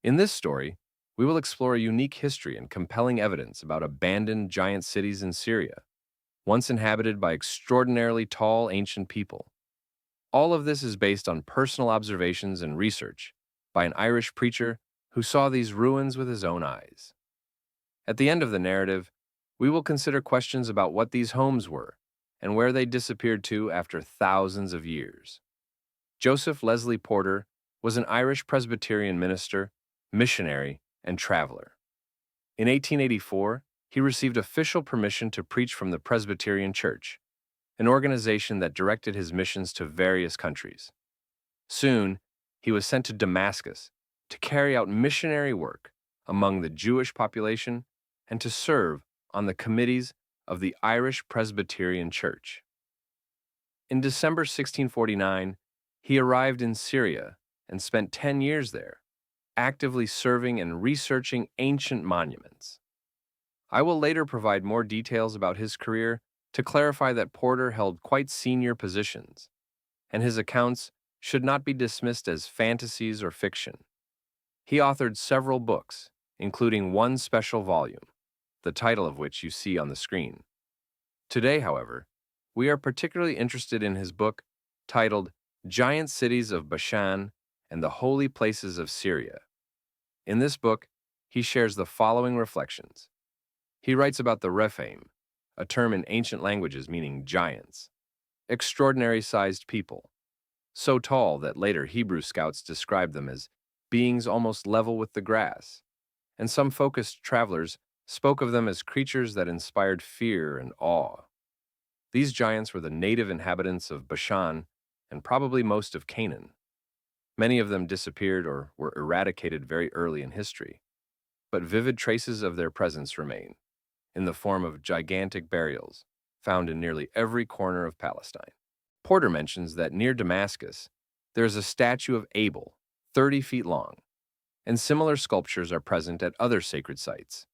In this story, we will explore a unique history and compelling evidence about abandoned giant cities in Syria, once inhabited by extraordinarily tall ancient people. All of this is based on personal observations and research by an Irish preacher who saw these ruins with his own eyes. At the end of the narrative, we will consider questions about what these homes were and where they disappeared to after thousands of years. Joseph Leslie Porter was an Irish Presbyterian minister, missionary, and traveler. In 1884, he received official permission to preach from the Presbyterian Church, an organization that directed his missions to various countries. Soon, he was sent to Damascus to carry out missionary work among the Jewish population and to serve on the committees of the Irish Presbyterian Church. In December 1649, he arrived in Syria and spent 10 years there, actively serving and researching ancient monuments. I will later provide more details about his career to clarify that Porter held quite senior positions, and his accounts should not be dismissed as fantasies or fiction. He authored several books, including one special volume, the title of which you see on the screen. Today, however, we are particularly interested in his book titled Giant Cities of Bashan and the Holy Places of Syria. In this book, he shares the following reflections. He writes about the Rephaim, a term in ancient languages meaning giants, extraordinary-sized people, so tall that later Hebrew scouts described them as beings almost level with the grass, and some focused travelers spoke of them as creatures that inspired fear and awe. These giants were the native inhabitants of Bashan and probably most of Canaan. Many of them disappeared or were eradicated very early in history, but vivid traces of their presence remain, in the form of gigantic burials found in nearly every corner of Palestine. Porter mentions that near Damascus, there is a statue of Abel, 30 feet long, and similar sculptures are present at other sacred sites.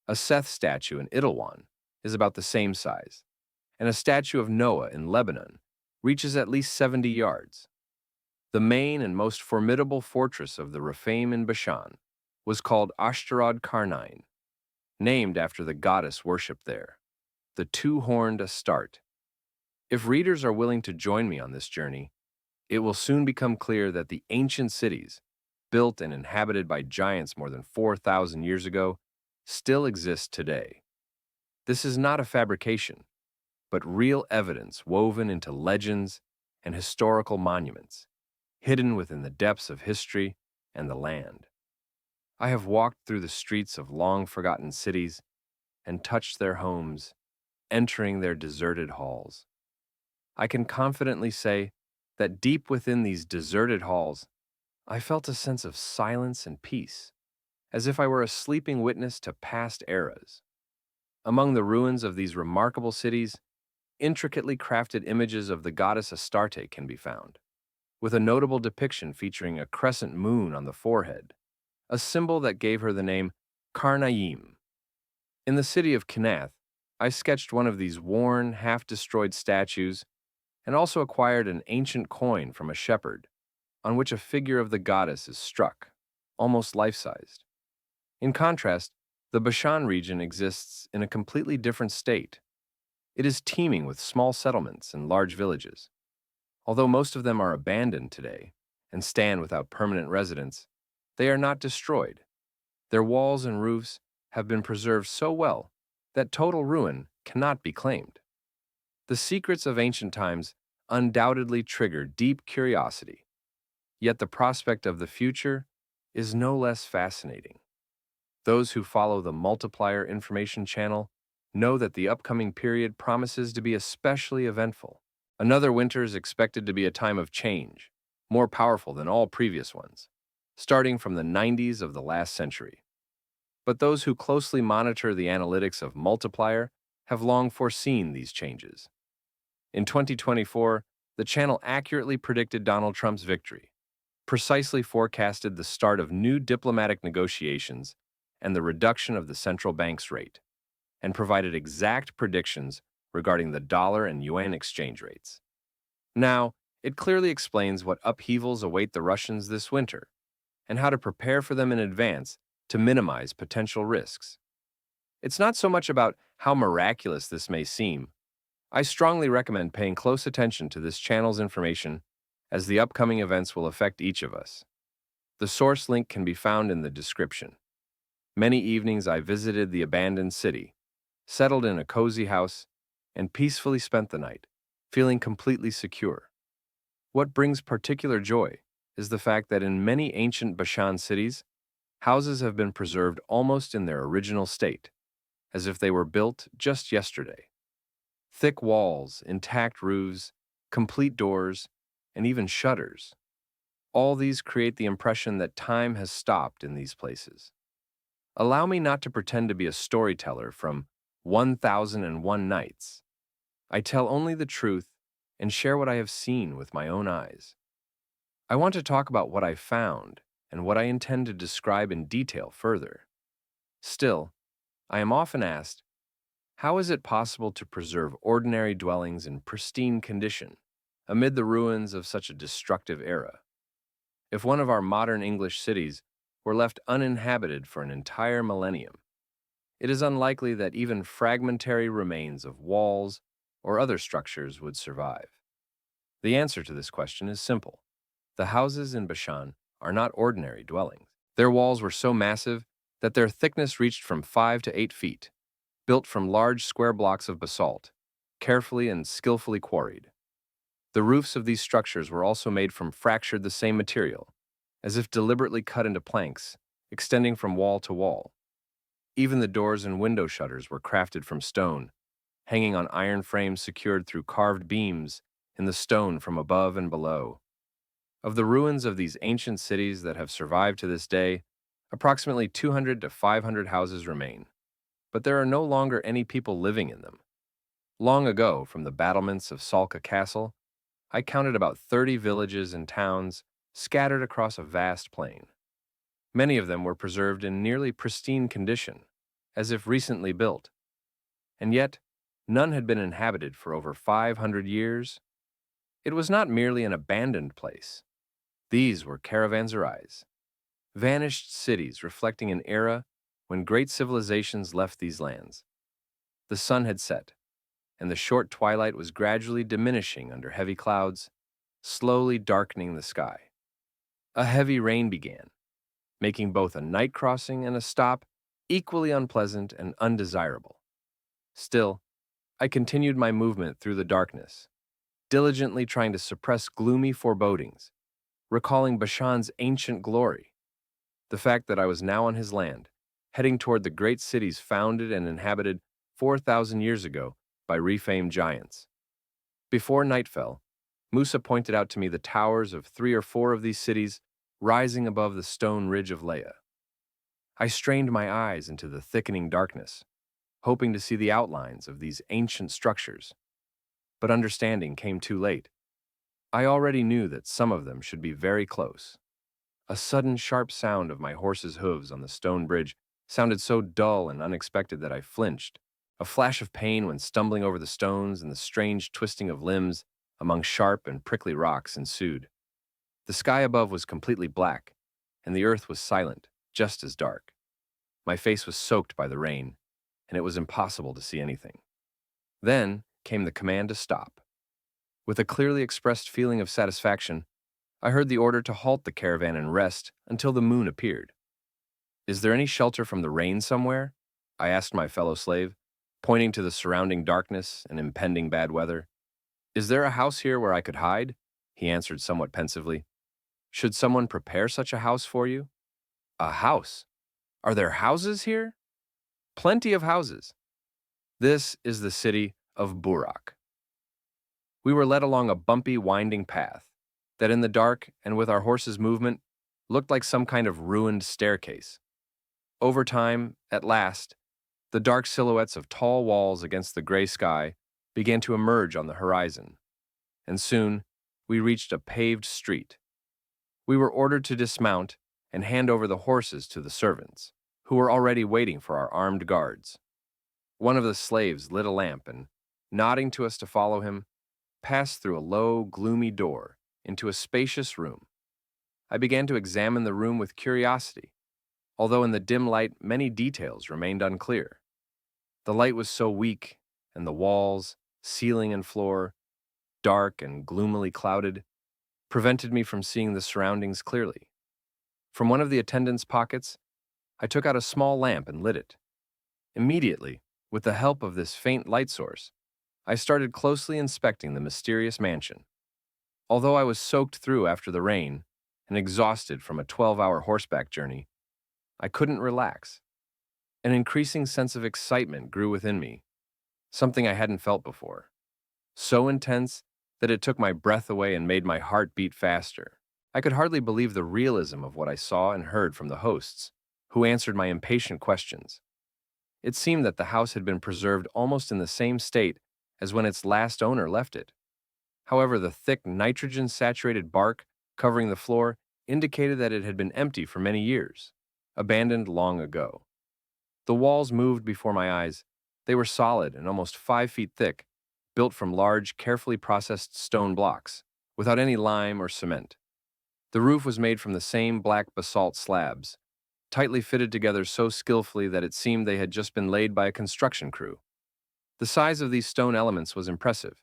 A Seth statue in Idilwan is about the same size, and a statue of Noah in Lebanon reaches at least 70 yards. The main and most formidable fortress of the Rephaim in Bashan was called Ashtarod Karnaim, named after the goddess worshipped there, the two-horned Astarte. If readers are willing to join me on this journey, it will soon become clear that the ancient cities, built and inhabited by giants more than 4,000 years ago, still exist today. This is not a fabrication, but real evidence woven into legends and historical monuments, hidden within the depths of history and the land. I have walked through the streets of long-forgotten cities and touched their homes, entering their deserted halls. I can confidently say that deep within these deserted halls, I felt a sense of silence and peace, as if I were a sleeping witness to past eras. Among the ruins of these remarkable cities, intricately crafted images of the goddess Astarte can be found, with a notable depiction featuring a crescent moon on the forehead, a symbol that gave her the name Karnaim. In the city of Kanath, I sketched one of these worn, half-destroyed statues and also acquired an ancient coin from a shepherd, on which a figure of the goddess is struck, almost life-sized. In contrast, the Bashan region exists in a completely different state. It is teeming with small settlements and large villages. Although most of them are abandoned today and stand without permanent residents, they are not destroyed. Their walls and roofs have been preserved so well that total ruin cannot be claimed. The secrets of ancient times undoubtedly trigger deep curiosity, yet the prospect of the future is no less fascinating. Those who follow the Multiplier Information Channel know that the upcoming period promises to be especially eventful. Another winter is expected to be a time of change, more powerful than all previous ones, starting from the 90s of the last century. But those who closely monitor the analytics of Multiplier have long foreseen these changes. In 2024, the channel accurately predicted Donald Trump's victory, precisely forecasted the start of new diplomatic negotiations and the reduction of the central bank's rate, and provided exact predictions regarding the dollar and yuan exchange rates. Now, it clearly explains what upheavals await the Russians this winter, and how to prepare for them in advance to minimize potential risks. It's not so much about how miraculous this may seem. I strongly recommend paying close attention to this channel's information as the upcoming events will affect each of us. The source link can be found in the description. Many evenings I visited the abandoned city, settled in a cozy house, and peacefully spent the night, feeling completely secure. What brings particular joy is the fact that in many ancient Bashan cities, houses have been preserved almost in their original state, as if they were built just yesterday. Thick walls, intact roofs, complete doors, and even shutters. All these create the impression that time has stopped in these places. Allow me not to pretend to be a storyteller from 1001 Nights. I tell only the truth and share what I have seen with my own eyes. I want to talk about what I found and what I intend to describe in detail further. Still, I am often asked, how is it possible to preserve ordinary dwellings in pristine condition amid the ruins of such a destructive era? If one of our modern English cities were left uninhabited for an entire millennium, it is unlikely that even fragmentary remains of walls or other structures would survive. The answer to this question is simple. The houses in Bashan are not ordinary dwellings. Their walls were so massive that their thickness reached from 5 to 8 feet, built from large square blocks of basalt, carefully and skillfully quarried. The roofs of these structures were also made from fractured the same material, as if deliberately cut into planks, extending from wall to wall. Even the doors and window shutters were crafted from stone, hanging on iron frames secured through carved beams in the stone from above and below. Of the ruins of these ancient cities that have survived to this day, approximately 200 to 500 houses remain, but there are no longer any people living in them. Long ago, from the battlements of Salka Castle, I counted about 30 villages and towns scattered across a vast plain. Many of them were preserved in nearly pristine condition, as if recently built. And yet, none had been inhabited for over 500 years. It was not merely an abandoned place. These were caravanserais, vanished cities reflecting an era when great civilizations left these lands. The sun had set, and the short twilight was gradually diminishing under heavy clouds, slowly darkening the sky. A heavy rain began, making both a night crossing and a stop equally unpleasant and undesirable. Still, I continued my movement through the darkness, diligently trying to suppress gloomy forebodings, recalling Bashan's ancient glory. The fact that I was now on his land, heading toward the great cities founded and inhabited 4,000 years ago by Rephaim giants. Before night fell, Musa pointed out to me the towers of 3 or 4 of these cities rising above the stone ridge of Leia. I strained my eyes into the thickening darkness, hoping to see the outlines of these ancient structures. But understanding came too late. I already knew that some of them should be very close. A sudden sharp sound of my horse's hooves on the stone bridge sounded so dull and unexpected that I flinched. A flash of pain when stumbling over the stones and the strange twisting of limbs among sharp and prickly rocks ensued. The sky above was completely black, and the earth was silent, just as dark. My face was soaked by the rain, and it was impossible to see anything. Then came the command to stop. With a clearly expressed feeling of satisfaction, I heard the order to halt the caravan and rest until the moon appeared. "Is there any shelter from the rain somewhere?" I asked my fellow slave, pointing to the surrounding darkness and impending bad weather. "Is there a house here where I could hide?" He answered somewhat pensively. "Should someone prepare such a house for you?" "A house? Are there houses here?" "Plenty of houses. This is the city of Burak." We were led along a bumpy, winding path that in the dark and with our horse's movement looked like some kind of ruined staircase. Over time, at last, the dark silhouettes of tall walls against the gray sky began to emerge on the horizon, and soon we reached a paved street. We were ordered to dismount and hand over the horses to the servants, who were already waiting for our armed guards. One of the slaves lit a lamp and, nodding to us to follow him, passed through a low, gloomy door into a spacious room. I began to examine the room with curiosity, although in the dim light many details remained unclear. The light was so weak, and the walls, ceiling, and floor, dark and gloomily clouded, prevented me from seeing the surroundings clearly. From one of the attendants' pockets, I took out a small lamp and lit it. Immediately, with the help of this faint light source, I started closely inspecting the mysterious mansion. Although I was soaked through after the rain and exhausted from a 12-hour horseback journey, I couldn't relax. An increasing sense of excitement grew within me, something I hadn't felt before. So intense that it took my breath away and made my heart beat faster. I could hardly believe the realism of what I saw and heard from the hosts, who answered my impatient questions. It seemed that the house had been preserved almost in the same state as when its last owner left it. However, the thick nitrogen-saturated bark covering the floor indicated that it had been empty for many years, abandoned long ago. The walls moved before my eyes. They were solid and almost 5 feet thick, built from large, carefully processed stone blocks, without any lime or cement. The roof was made from the same black basalt slabs, tightly fitted together so skillfully that it seemed they had just been laid by a construction crew. The size of these stone elements was impressive.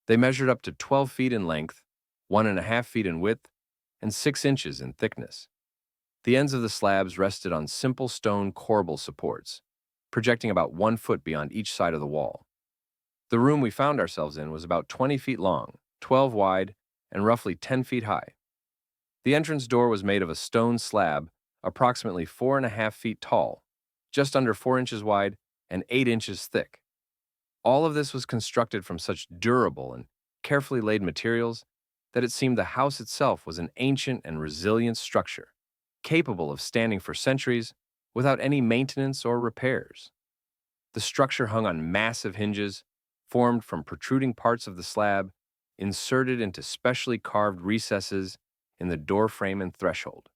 They measured up to 12 feet in length, 1.5 feet in width, and 6 inches in thickness. The ends of the slabs rested on simple stone corbel supports, projecting about 1 foot beyond each side of the wall. The room we found ourselves in was about 20 feet long, 12 wide, and roughly 10 feet high. The entrance door was made of a stone slab approximately 4.5 feet tall, just under 4 inches wide and 8 inches thick. All of this was constructed from such durable and carefully laid materials that it seemed the house itself was an ancient and resilient structure, capable of standing for centuries without any maintenance or repairs. The structure hung on massive hinges, formed from protruding parts of the slab, inserted into specially carved recesses in the doorframe and threshold.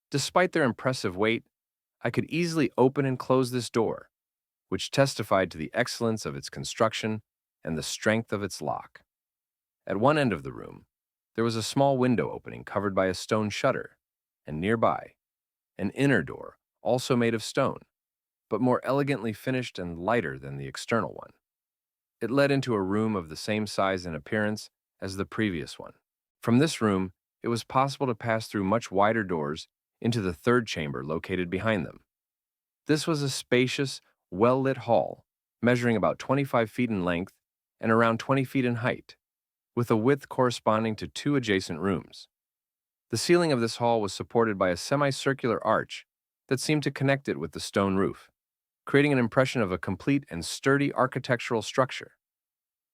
Despite their impressive weight, I could easily open and close this door, which testified to the excellence of its construction and the strength of its lock. At one end of the room, there was a small window opening covered by a stone shutter, and nearby, an inner door, also made of stone, but more elegantly finished and lighter than the external one. It led into a room of the same size and appearance as the previous one. From this room, it was possible to pass through much wider doors into the third chamber located behind them. This was a spacious, well-lit hall, measuring about 25 feet in length and around 20 feet in height, with a width corresponding to 2 adjacent rooms. The ceiling of this hall was supported by a semicircular arch that seemed to connect it with the stone roof, creating an impression of a complete and sturdy architectural structure.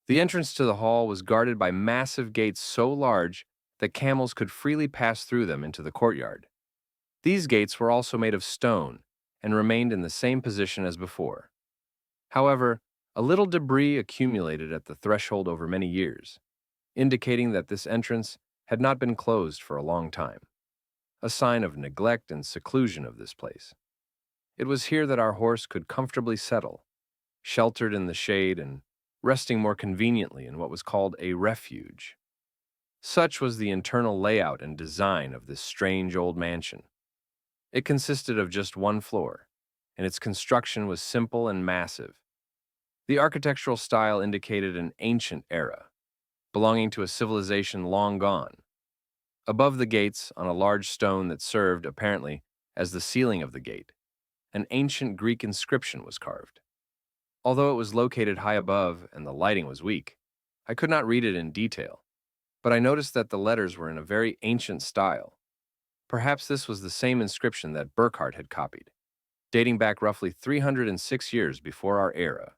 The entrance to the hall was guarded by massive gates so large that camels could freely pass through them into the courtyard. These gates were also made of stone and remained in the same position as before. However, a little debris accumulated at the threshold over many years, indicating that this entrance had not been closed for a long time, a sign of neglect and seclusion of this place. It was here that our horse could comfortably settle, sheltered in the shade and resting more conveniently in what was called a refuge. Such was the internal layout and design of this strange old mansion. It consisted of just one floor, and its construction was simple and massive. The architectural style indicated an ancient era, belonging to a civilization long gone. Above the gates, on a large stone that served, apparently, as the ceiling of the gate, an ancient Greek inscription was carved. Although it was located high above and the lighting was weak, I could not read it in detail, but I noticed that the letters were in a very ancient style. Perhaps this was the same inscription that Burckhardt had copied, dating back roughly 306 years before our era.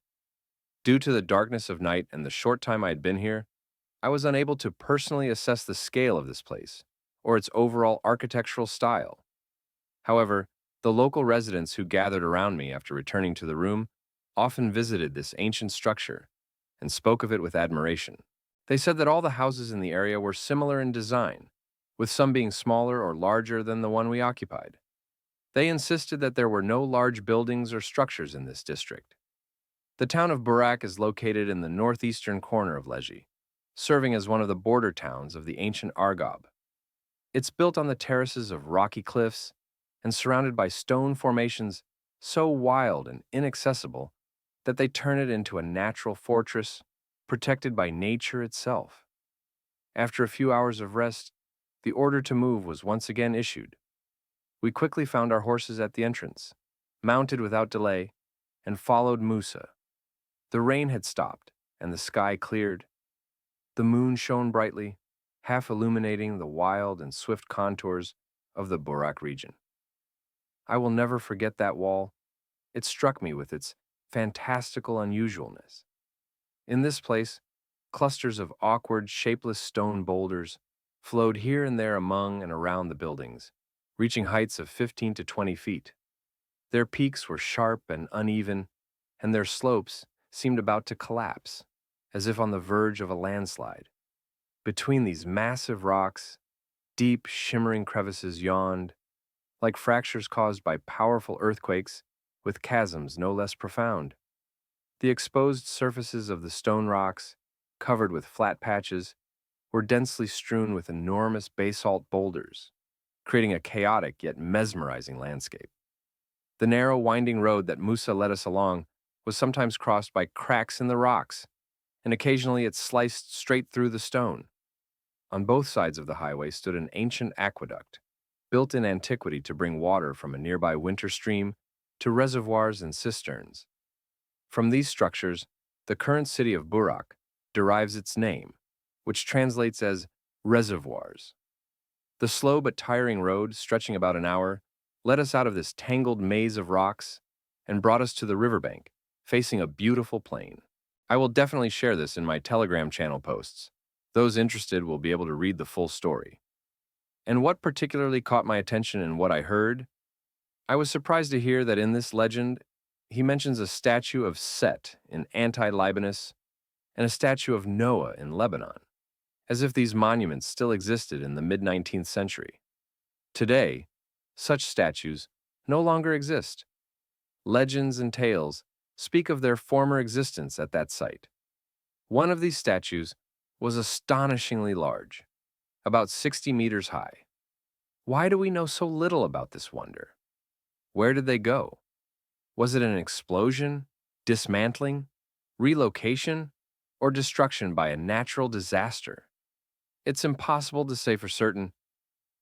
Due to the darkness of night and the short time I had been here, I was unable to personally assess the scale of this place or its overall architectural style. However, the local residents who gathered around me after returning to the room often visited this ancient structure and spoke of it with admiration. They said that all the houses in the area were similar in design, with some being smaller or larger than the one we occupied. They insisted that there were no large buildings or structures in this district. The town of Burak is located in the northeastern corner of Leji, serving as one of the border towns of the ancient Argob. It's built on the terraces of rocky cliffs and surrounded by stone formations so wild and inaccessible that they turn it into a natural fortress protected by nature itself. After a few hours of rest, the order to move was once again issued. We quickly found our horses at the entrance, mounted without delay, and followed Musa. The rain had stopped, and the sky cleared. The moon shone brightly, half illuminating the wild and swift contours of the Burak region. I will never forget that wall. It struck me with its fantastical unusualness. In this place, clusters of awkward, shapeless stone boulders flowed here and there among and around the buildings, reaching heights of 15 to 20 feet. Their peaks were sharp and uneven, and their slopes seemed about to collapse, as if on the verge of a landslide. Between these massive rocks, deep, shimmering crevices yawned, like fractures caused by powerful earthquakes, with chasms no less profound. The exposed surfaces of the stone rocks, covered with flat patches, were densely strewn with enormous basalt boulders, creating a chaotic yet mesmerizing landscape. The narrow, winding road that Musa led us along was sometimes crossed by cracks in the rocks, and occasionally it sliced straight through the stone. On both sides of the highway stood an ancient aqueduct, built in antiquity to bring water from a nearby winter stream to reservoirs and cisterns. From these structures, the current city of Burak derives its name, which translates as reservoirs. The slow but tiring road, stretching about an hour, led us out of this tangled maze of rocks and brought us to the riverbank, facing a beautiful plain. I will definitely share this in my Telegram channel posts. Those interested will be able to read the full story. And what particularly caught my attention in what I heard? I was surprised to hear that in this legend, he mentions a statue of Set in Anti-Libanus and a statue of Noah in Lebanon, as if these monuments still existed in the mid-19th century. Today, such statues no longer exist. Legends and tales speak of their former existence at that site. One of these statues was astonishingly large, about 60 meters high. Why do we know so little about this wonder? Where did they go? Was it an explosion, dismantling, relocation, or destruction by a natural disaster? It's impossible to say for certain.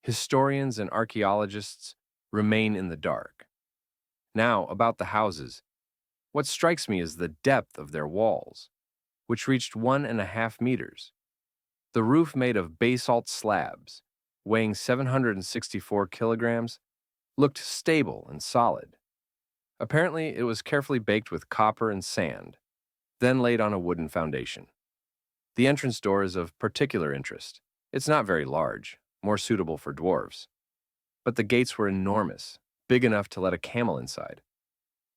Historians and archaeologists remain in the dark. Now, about the houses. What strikes me is the depth of their walls, which reached 1.5 meters. The roof, made of basalt slabs, weighing 764 kilograms, looked stable and solid. Apparently, it was carefully baked with copper and sand, then laid on a wooden foundation. The entrance door is of particular interest. It's not very large, more suitable for dwarves. But the gates were enormous, big enough to let a camel inside.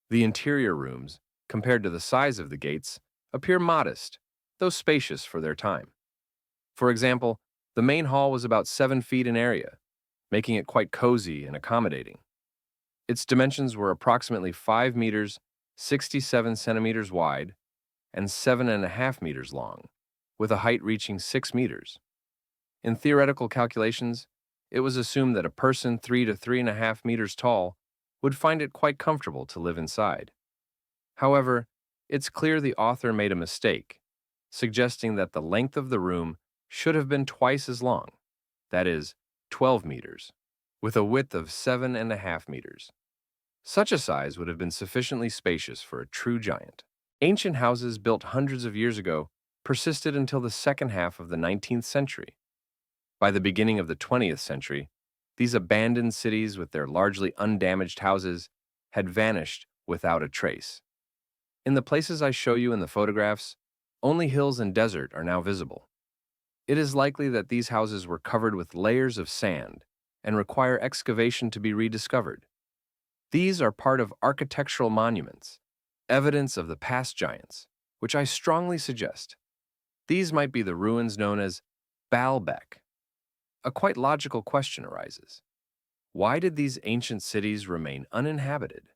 The interior rooms, compared to the size of the gates, appear modest, though spacious for their time. For example, the main hall was about 7 feet in area, making it quite cozy and accommodating. Its dimensions were approximately 5 meters, 67 centimeters wide, and 7.5 meters long, with a height reaching 6 meters. In theoretical calculations, it was assumed that a person 3 to 3.5 meters tall would find it quite comfortable to live inside. However, it's clear the author made a mistake, suggesting that the length of the room should have been twice as long, that is, 12 meters, with a width of 7.5 meters. Such a size would have been sufficiently spacious for a true giant. Ancient houses built hundreds of years ago persisted until the second half of the 19th century. By the beginning of the 20th century, these abandoned cities with their largely undamaged houses had vanished without a trace. In the places I show you in the photographs, only hills and desert are now visible. It is likely that these houses were covered with layers of sand and require excavation to be rediscovered. These are part of architectural monuments, evidence of the past giants, which I strongly suggest. These might be the ruins known as Baalbek. A quite logical question arises. Why did these ancient cities remain uninhabited?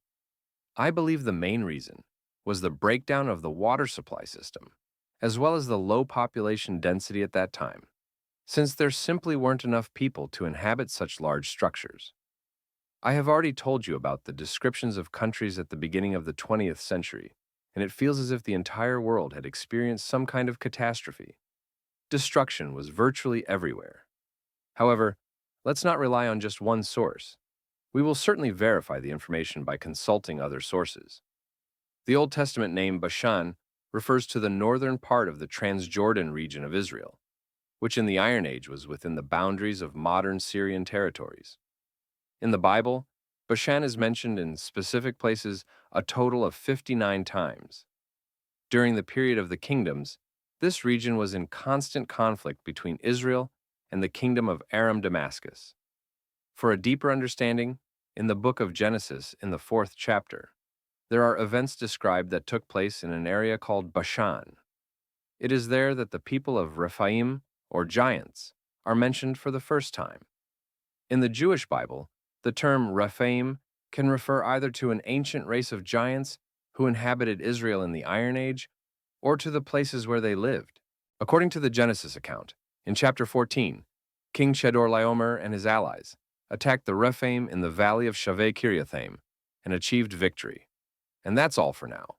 I believe the main reason was the breakdown of the water supply system, as well as the low population density at that time. since there simply weren't enough people to inhabit such large structures. I have already told you about the descriptions of countries at the beginning of the 20th century, and it feels as if the entire world had experienced some kind of catastrophe. Destruction was virtually everywhere. However, let's not rely on just one source. We will certainly verify the information by consulting other sources. The Old Testament name Bashan refers to the northern part of the Transjordan region of Israel, which in the Iron Age was within the boundaries of modern Syrian territories. In the Bible, Bashan is mentioned in specific places a total of 59 times. During the period of the kingdoms, this region was in constant conflict between Israel and the kingdom of Aram Damascus. For a deeper understanding, in the book of Genesis, in the 4th chapter, there are events described that took place in an area called Bashan. It is there that the people of Rephaim, or giants, are mentioned for the first time. In the Jewish Bible, the term Rephaim can refer either to an ancient race of giants who inhabited Israel in the Iron Age or to the places where they lived. According to the Genesis account, in chapter 14, King Chedorlaomer and his allies attacked the Rephaim in the valley of Shaveh Kiriathaim and achieved victory. And that's all for now.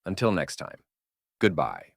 Until next time, goodbye.